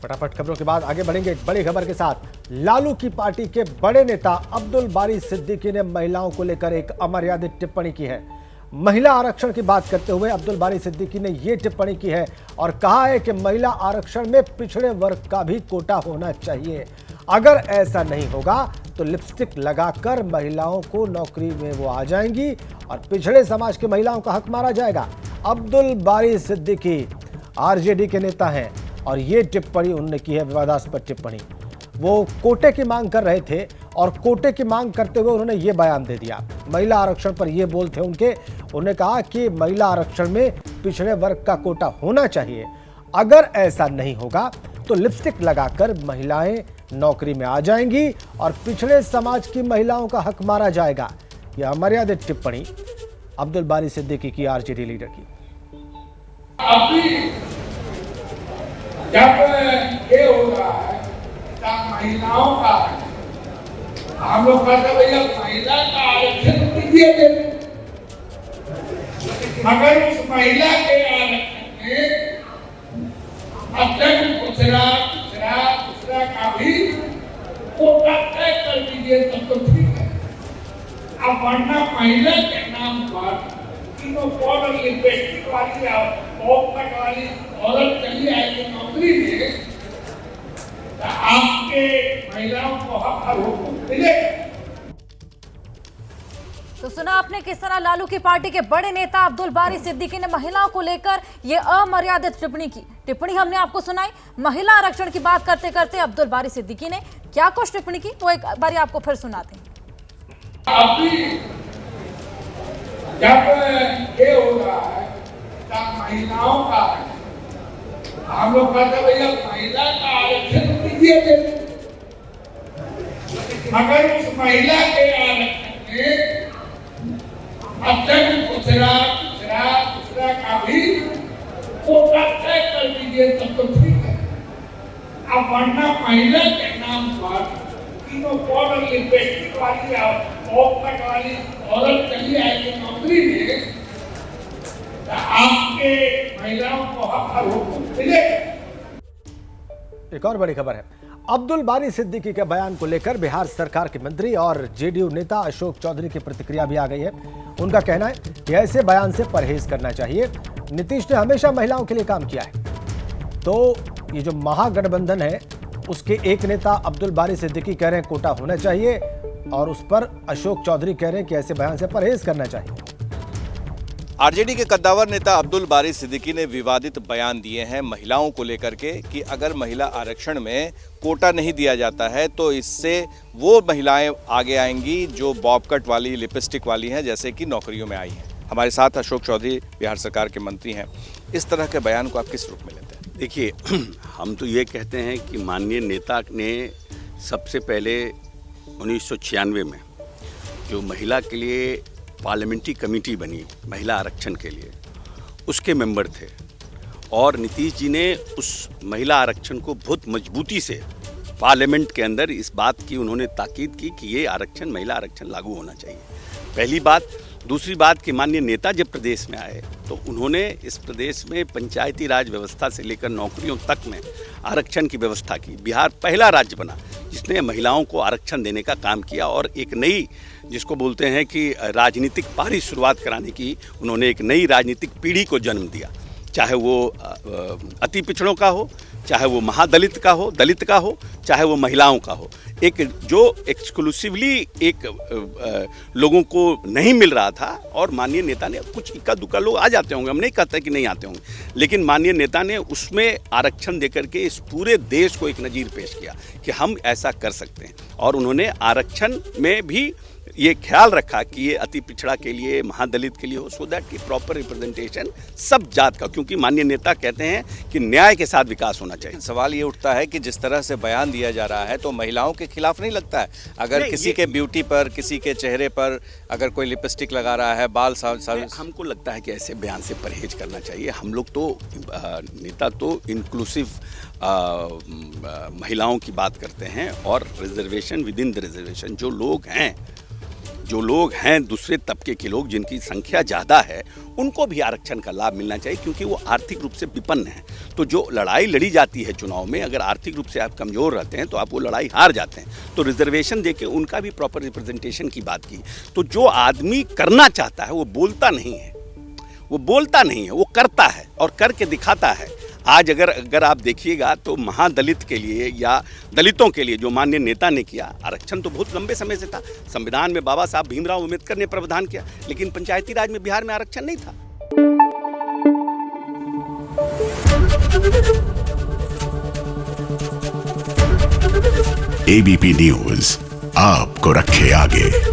फटाफट खबरों के बाद आगे बढ़ेंगे एक बड़ी खबर के साथ। लालू की पार्टी के बड़े नेता अब्दुल बारी सिद्दीकी ने महिलाओं को लेकर एक अमर्यादित टिप्पणी की है। महिला आरक्षण की बात करते हुए अब्दुल बारी सिद्दीकी ने यह टिप्पणी की है और कहा है कि महिला आरक्षण में पिछड़े वर्ग का भी कोटा होना चाहिए। अगर ऐसा नहीं होगा तो लिपस्टिक लगाकर महिलाओं को नौकरी में वो आ जाएंगी और पिछड़े समाज की महिलाओं का हक मारा जाएगा। अब्दुल बारी सिद्दीकी आरजेडी के नेता हैं और ये टिप्पणी उन्होंने की है, विवादास्पद टिप्पणी। वो कोटे की मांग कर रहे थे और कोटे की मांग करते हुए उन्होंने ये बयान दे दिया। महिला आरक्षण पर ये बोल थे उन्होंने कहा कि महिला आरक्षण में पिछड़े वर्ग का कोटा होना चाहिए। अगर ऐसा नहीं होगा तो लिपस्टिक लगाकर महिलाएं नौकरी में आ जाएंगी और पिछड़े समाज की महिलाओं का हक मारा जाएगा। यह अमर्यादित टिप्पणी अब्दुल बारी सिद्दीकी की आरजेडी लीडर की। अभी जब ये हो रहा है महिलाओं का, हम लोग कहते भैया महिला का आरक्षण दीजिए, मगर उस महिला के आरक्षण में अत्यंत दूसरा का भी कोटा तय कर दीजिए तब तो ठीक है। अब वरना महिला के नाम पर तीनों बॉर्डर लिपस्टिक वाली पॉपकट वाली औरत चली आएगी नौकरी में, तो आपके महिलाओं को हक और हुकूक मिलेगा। तो सुना आपने किस तरह लालू की पार्टी के बड़े नेता अब्दुल बारी सिद्दीकी ने महिलाओं को लेकर यह अमर्यादित टिप्पणी की। टिप्पणी हमने आपको सुनाई। महिला आरक्षण की बात करते करते अब्दुल बारी सिद्दीकी ने क्या कुछ टिप्पणी की वो एक बार आपको फिर सुनाते हैं। अभी जब ये हो रहा है महिलाओं का, हम लोग कहते भैया महिला का आरक्षण दीजिए, मगर उस महिला के आरक्षण में अत्यंत दूसरा का भी कोटा तय कर दीजिए तब तो ठीक है। अब वरना महिला के नाम पर तीनों बॉर्डर लिपस्टिक वाली पॉपकट वाली औरत चली आएगी नौकरी में, तो आपके महिलाओं को हक और हुकूक मिलेगा। एक और बड़ी खबर है। अब्दुल बारी सिद्दीकी के बयान को लेकर बिहार सरकार के मंत्री और जेडीयू नेता अशोक चौधरी की प्रतिक्रिया भी आ गई है। उनका कहना है कि ऐसे बयान से परहेज करना चाहिए। नीतीश ने हमेशा महिलाओं के लिए काम किया है। तो ये जो महागठबंधन है उसके एक नेता अब्दुल बारी सिद्दीकी कह रहे हैं कोटा होना चाहिए और उस पर अशोक चौधरी कह रहे हैं कि ऐसे बयान से परहेज करना चाहिए। आरजेडी के कद्दावर नेता अब्दुल बारी सिद्दीकी ने विवादित बयान दिए हैं महिलाओं को लेकर के कि अगर महिला आरक्षण में कोटा नहीं दिया जाता है तो इससे वो महिलाएं आगे आएंगी जो बॉबकट वाली लिपस्टिक वाली हैं, जैसे कि नौकरियों में आई हैं। हमारे साथ अशोक चौधरी बिहार सरकार के मंत्री हैं। इस तरह के बयान को आप किस रूप में लेते हैं? देखिए, हम तो ये कहते हैं कि माननीय नेता ने सबसे पहले 1996 में जो महिला के लिए पार्लियामेंट्री कमेटी बनी महिला आरक्षण के लिए, उसके मेंबर थे और नीतीश जी ने उस महिला आरक्षण को बहुत मजबूती से पार्लियामेंट के अंदर इस बात की उन्होंने ताकीद की कि ये आरक्षण महिला आरक्षण लागू होना चाहिए। पहली बात। दूसरी बात कि माननीय नेता जब प्रदेश में आए तो उन्होंने इस प्रदेश में पंचायती राज व्यवस्था से लेकर नौकरियों तक में आरक्षण की व्यवस्था की। बिहार पहला राज्य बना जिसने महिलाओं को आरक्षण देने का काम किया और एक नई, जिसको बोलते हैं कि राजनीतिक पारी शुरुआत कराने की उन्होंने एक नई राजनीतिक पीढ़ी को जन्म दिया। चाहे वो अति पिछड़ों का हो, चाहे वो महादलित का हो, दलित का हो, चाहे वो महिलाओं का हो। एक जो एक्सक्लूसिवली एक लोगों को नहीं मिल रहा था और माननीय नेता ने, कुछ इक्का दुक्का लोग आ जाते होंगे, हम नहीं कहते कि नहीं आते होंगे, लेकिन माननीय नेता ने उसमें आरक्षण देकर के इस पूरे देश को एक नज़ीर पेश किया कि हम ऐसा कर सकते हैं। और उन्होंने आरक्षण में भी ये ख्याल रखा कि ये अति पिछड़ा के लिए, महादलित के लिए हो, सो दैट कि प्रॉपर रिप्रेजेंटेशन सब जात का, क्योंकि माननीय नेता कहते हैं कि न्याय के साथ विकास होना चाहिए। सवाल ये उठता है कि जिस तरह से बयान दिया जा रहा है तो महिलाओं के खिलाफ नहीं लगता है? अगर किसी के ब्यूटी पर, किसी के चेहरे पर अगर कोई लिपस्टिक लगा रहा है, बाल हमको लगता है कि ऐसे बयान से परहेज करना चाहिए। हम लोग तो नेता तो इंक्लूसिव महिलाओं की बात करते हैं और reservation with in the reservation, जो लोग हैं जो लोग हैं दूसरे तबके के लोग जिनकी संख्या ज़्यादा है उनको भी आरक्षण का लाभ मिलना चाहिए, क्योंकि वो आर्थिक रूप से विपन्न हैं। तो जो लड़ाई लड़ी जाती है चुनाव में, अगर आर्थिक रूप से आप कमज़ोर रहते हैं तो आप वो लड़ाई हार जाते हैं। तो रिजर्वेशन देके उनका भी प्रॉपर रिप्रेजेंटेशन की बात की। तो जो आदमी करना चाहता है वो बोलता नहीं है, वो करता है और करके दिखाता है। आज अगर आप देखिएगा तो महादलित के लिए या दलितों के लिए जो माननीय नेता ने किया, आरक्षण तो बहुत लंबे समय से था। संविधान में बाबा साहब भीमराव अम्बेडकर ने प्रावधान किया, लेकिन पंचायती राज में बिहार में आरक्षण नहीं था। एबीपी न्यूज आपको रखे आगे।